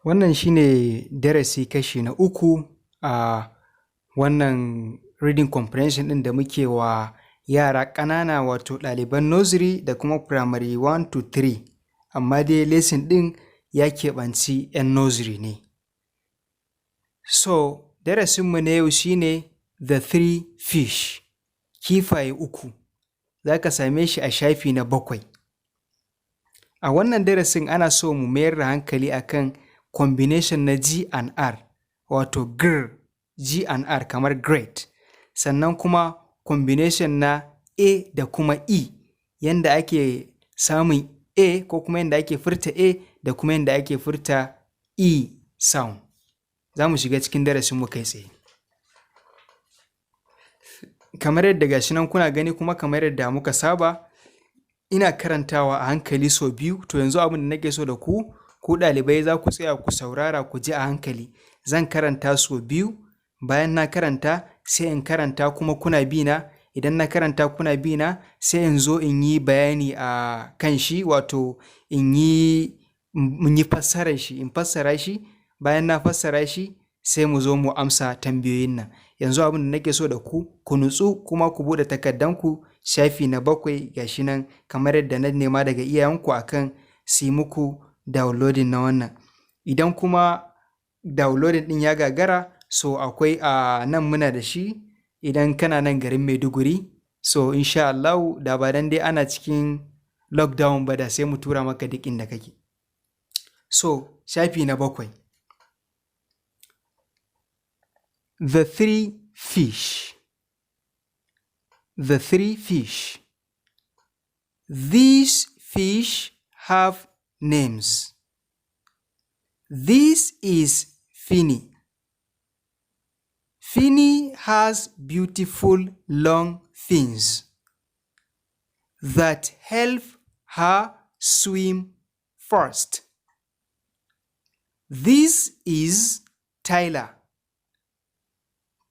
Wannan shine darasi kashi na uku a wannan reading comprehension ɗin da muke wa yara ƙanana wato ɗaliban nursery da kuma primary 1 to 3. Amma dai lesson ɗin ya keɓanci 'yan nursery ne. So, darasinmu na yau shine The Three Fish, kifaye uku. Za ka same shi a shafi na 7. A wannan darasin ana so mu mayar da hankali akan combination na G and R, wato gr, G and R kamar great. Sannan kuma combination na A da kuma E, yanda ake samun A ko kuma yanda ake furta A da kuma yanda ake furta E sound. Za mu shiga cikin darasin mu kai tsaye. Kamar yadda gashi nan kuna gani kuma kamar yadda muka saba, ina karantawa a hankali sau biyu. To yanzu abin da nake so da ku ɗalibai za ku tsaya ku saurara ku ji a hankali. Zan karanta sau biyu, bayan na karanta sai in karanta kuma kuna bi na. Idan na karanta kuna bi na sai in zo in yi bayani a kan shi, wato in yi fassarar shi, in fassara shi. Bayan na fassara shi sai mu zo mu amsa tambayoyin nan. Yanzu abin da nake so da ku nutsu kuma ku buɗe takardanku shafi na 7 gashi nan kamar yadda na nema daga iyayenku akan su yi muku downloading na wannan. Idan kuma downloading ɗin ya gagara, so akwai a nan muna da shi idan kana nan garin Maiduguri. So insha Allah da ba dan dai ana cikin lockdown ba da sai mu tura maka duk inda kake. So shafi na 7. The Three Fish. The Three Fish. These fish have names. This is Finny. Finny has beautiful long fins that help her swim fast. This is Tyler.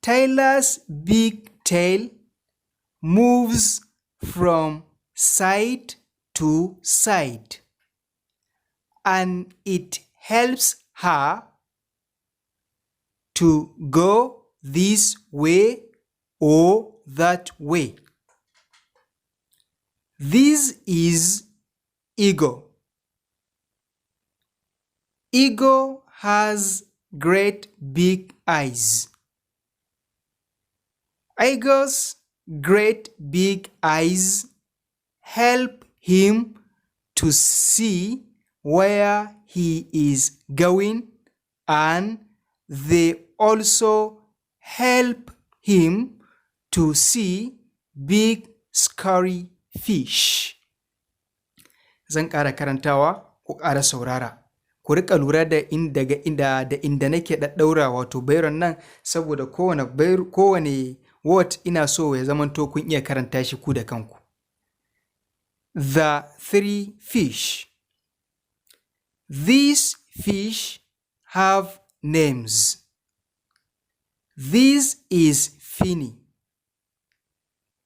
Tyler's big tail moves from side to side, and it helps her to go this way or that way. This is Eagle. Eagle has great big eyes. Eagle's great big eyes help him to see where he is going, and they also help him to see big scary fish. Zan ƙara karantawa ku ƙara saurara. Ku riƙa lura da inda nake ɗaɗɗaura wato bairon nan, saboda kowane word ina so ya zamanto kun iya karanta shi ku da kanku. The Three Fish. These fish have names. This is Finny.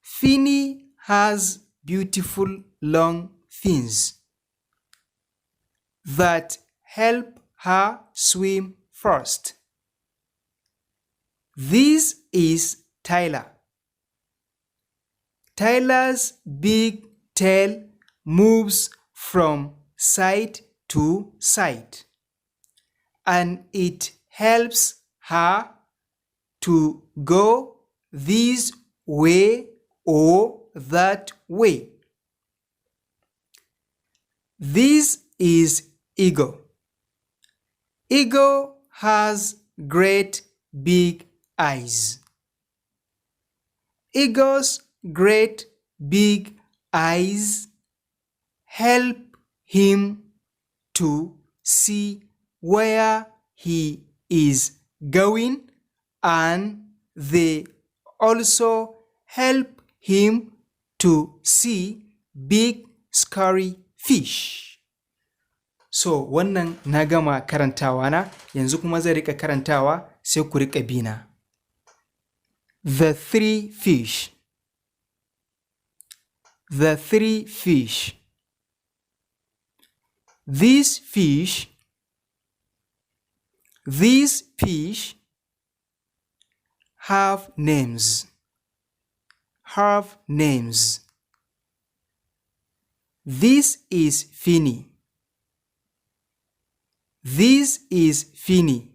Finny has beautiful long fins that help her swim fast. This is Tyler. Tyler's big tail moves from side to side, and it helps her to go this way or that way. This is Eagle. Eagle has great big eyes. Eagle's great big eyes help him to see where he is going, and they also help him to see big scary fish. So wannan na gama karantawa na, yanzu kuma zan rika karantawa sai ku rika bina. The Three Fish. The Three Fish. These fish These fish have names. Have names. This is Finny. This is Finny.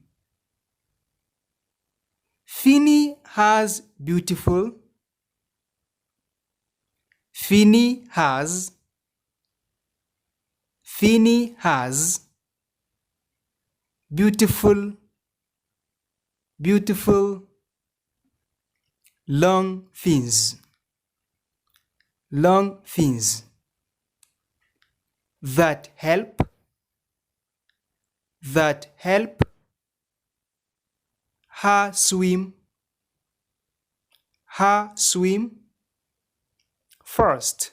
Finny has beautiful. Finny has. Finny has beautiful, beautiful long fins. Long fins that help her swim first.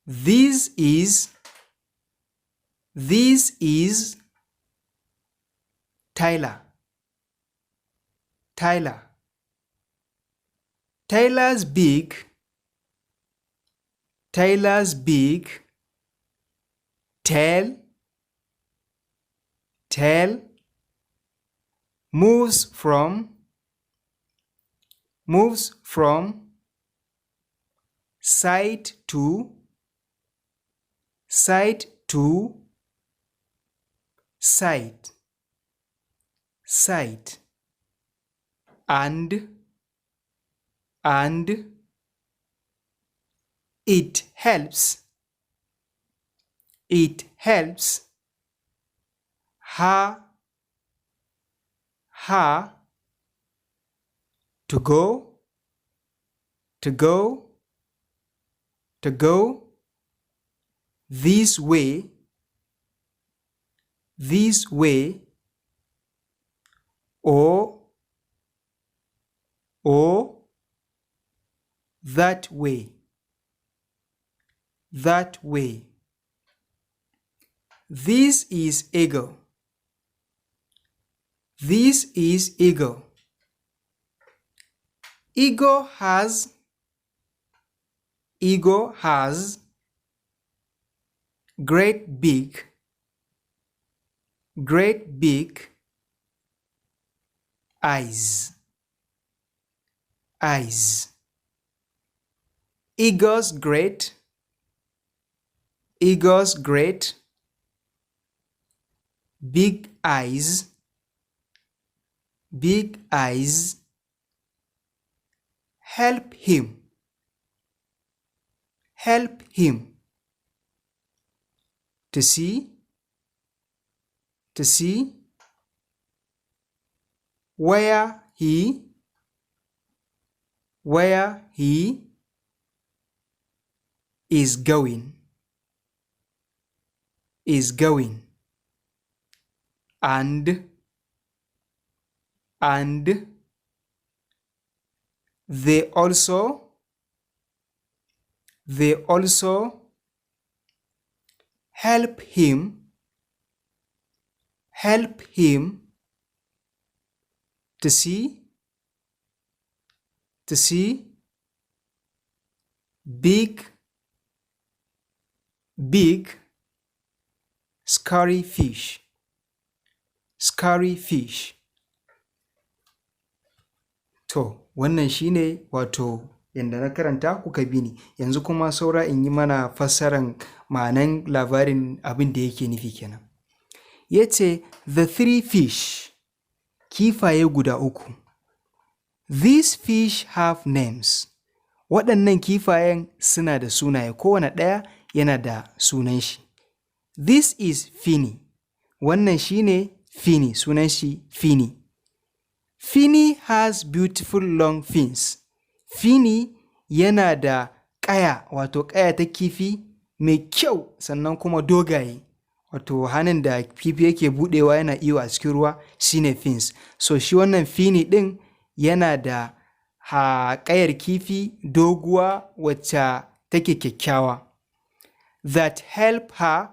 This is Tyler. Tyler's big tail moves from side to side and it helps her to go this way or that way. This is eagle. Eagle has great big eyes. Eagle's great big eyes help him to see where he is going and they also help him to see big scary fish. To wannan shine wato yanda na karanta kuka bi ni. Yanzu kuma saura in yi mana fassaran ma'anan labarin abin da yake nufi kenan. Yace the three fish, kifaye guda uku. These fish have names. Waɗannan kifayen suna da sunaye, kowane ɗaya yana da sunan shi. This is Finny. Wannan shine Finny, sunan shi Finny. Finny has beautiful long fins. Finny yana da ƙaya, wato ƙaya ta kifi mai kyau sannan kuma dogaye. Wato hannun da kifi yake buɗewa yana iyo a cikin ruwa shine fins. So shi wannan Finny ɗin yana da ƙayar kifi doguwa wacce take kyakkyawa. That help her,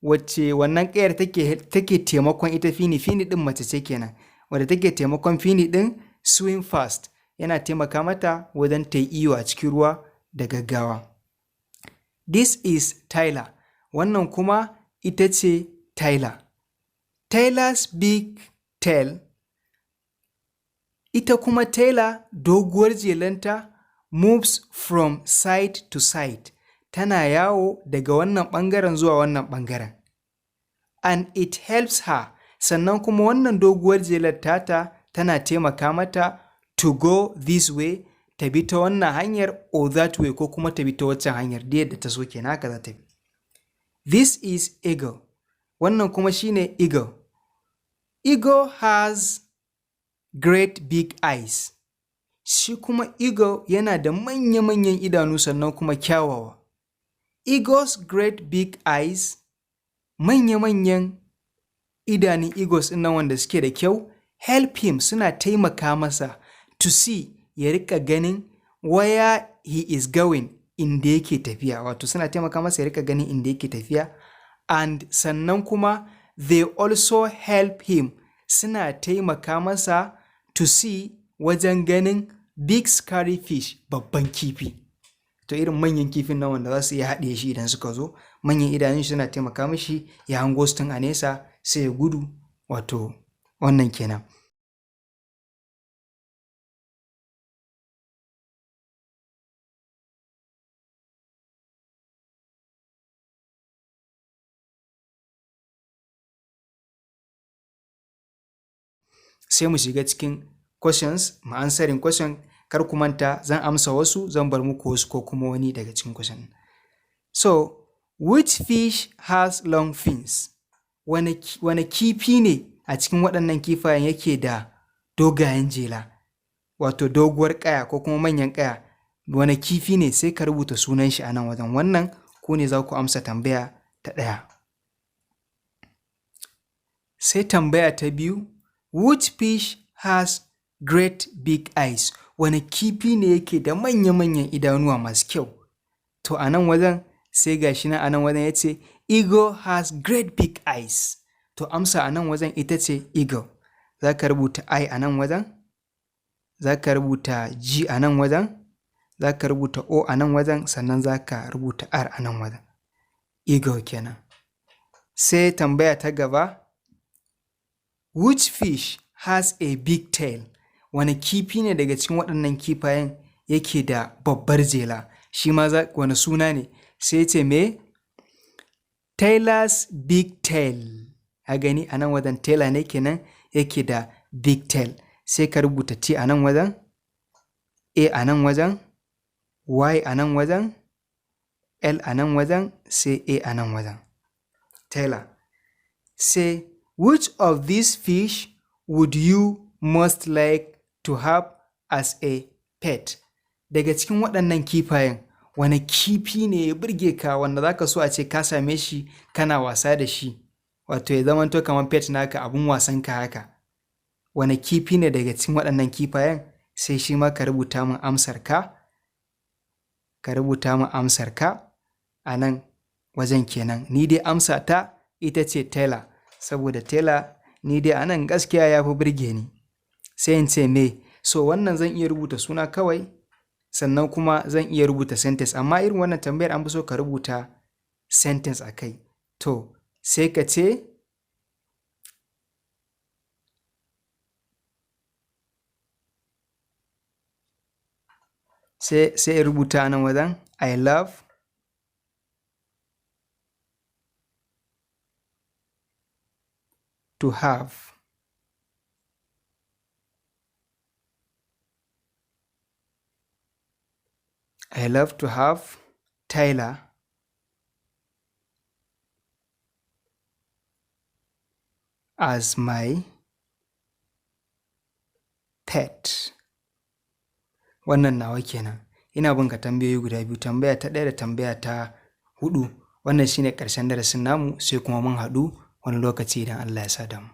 wacce wannan ƙayar take taimakon ita Finny ɗin mace ce kenan. Wadda take taimakon Finny ɗin swim fast, yana taimaka mata wajen ta yi iyo a cikin ruwa da gaggawa. This is Tyler. Wannan kuma ita ce Tyler. Tyler's big tail. Ita kuma Tyler doguwar jelanta moves from side to side. Tana yawo daga wannan ɓangaren zuwa wannan ɓangaren. And it helps her. Sannan kuma wannan doguwar jelar tata tana taimaka mata to go this way, ta bi ta wannan hanyar or that way, ko kuma ta bi ta waccan hanyar da yadda ta so kenan haka za ta bi. This is eagle. Wannan kuma shine eagle. Eagle has great big eyes. Shi kuma eagle yana da manya-manyan idanu sannan kuma kyawawa. Eagle's great big eyes, manya-manyan idanun eagles ɗin nan wanda suke da kyau, help him, suna taimaka masa to see, ya rika ganin where he is going, inda yake tafiya. Wato suna taimaka masa ya rika ganin inda yake tafiya. And sannan kuma they also help him, suna taimaka masa to see, wajen ganin big scary fish, babban kifi. To irin manyan kifin nan wanda za su iya haɗe shi idan suka zo, manyan idanun suna taimaka mishi ya hango su tun a nesa sai ya gudu. Wato wannan kenan. Sai mu shiga cikin questions, mu answering question. Kar ku manta zan amsa wasu, zan bar muku wasu ko kuma wani daga cikin question. So, which fish has long fins? Wane kifi ne a cikin waɗannan kifayen yake da dogayen jela? Wato doguwar ƙaya ko kuma manyan ƙaya. Wane kifi ne? Sai ka rubuta sunan shi a nan wajen. Wannan ku ne za ku amsa tambaya ta ɗaya. Sai tambaya ta biyu. Which fish has great big eyes? Wane kifi ne yake da manya-manyan idanuwa masu kyau? To a nan wajen sai ga shi nan a nan wajen ya ce eagle has great big eyes. To amsa a nan wajen ita ce eagle. Za ka rubuta I a nan wajen, za ka rubuta G a nan wajen, za ka rubuta O a nan wajen, sannan za ka rubuta R a nan wajen. Eagle kenan. Sai tambaya ta gaba. Which fish has a big tail? Wane kifi ne daga cikin waɗannan kifayen yake da babbar jela? Shi ma wani suna ne? Sai ce me? Taylor's big tail. A gani a nan wajen Taylor ne kenan yake da big tail. Sai ka rubuta T a nan wajen, A a nan wajen, Y a nan wajen, L a nan wajen, sai A a nan wajen. Taylor. Say, which of these fish would you most like to have as a pet? Daga cikin waɗannan kifayen, wane kifi ne ya burge ka wanda za ka so a ce ka same shi kana wasa da shi? Wato ya zamanto kamar pet naka, abun wasan ka haka. Wane kifi ne daga cikin waɗannan kifayen? Sai shi ma ka rubuta min amsar ka. Ka rubuta min amsar ka a nan wajen kenan. Ni dai amsa ta ita ce Taylor. Saboda Taylor ni dai a nan gaskiya ya fi burge ni. Sai in ce me? So wannan zan iya rubuta suna kawai, sannan kuma zan iya rubuta sentence. Amma irin wannan tambayar an fi so ka rubuta sentence a kai. To, sai ka ce sai rubuta nan wajen I love to have Tyler as my pet. Wannan nawa kenan. Ina bin ka tambayoyi guda biyu, tambaya ta ɗaya da tambaya ta 4. Wannan shine ƙarshen darasin namu, sai kuma mun haɗu wani lokaci idan Allah ya sa damu.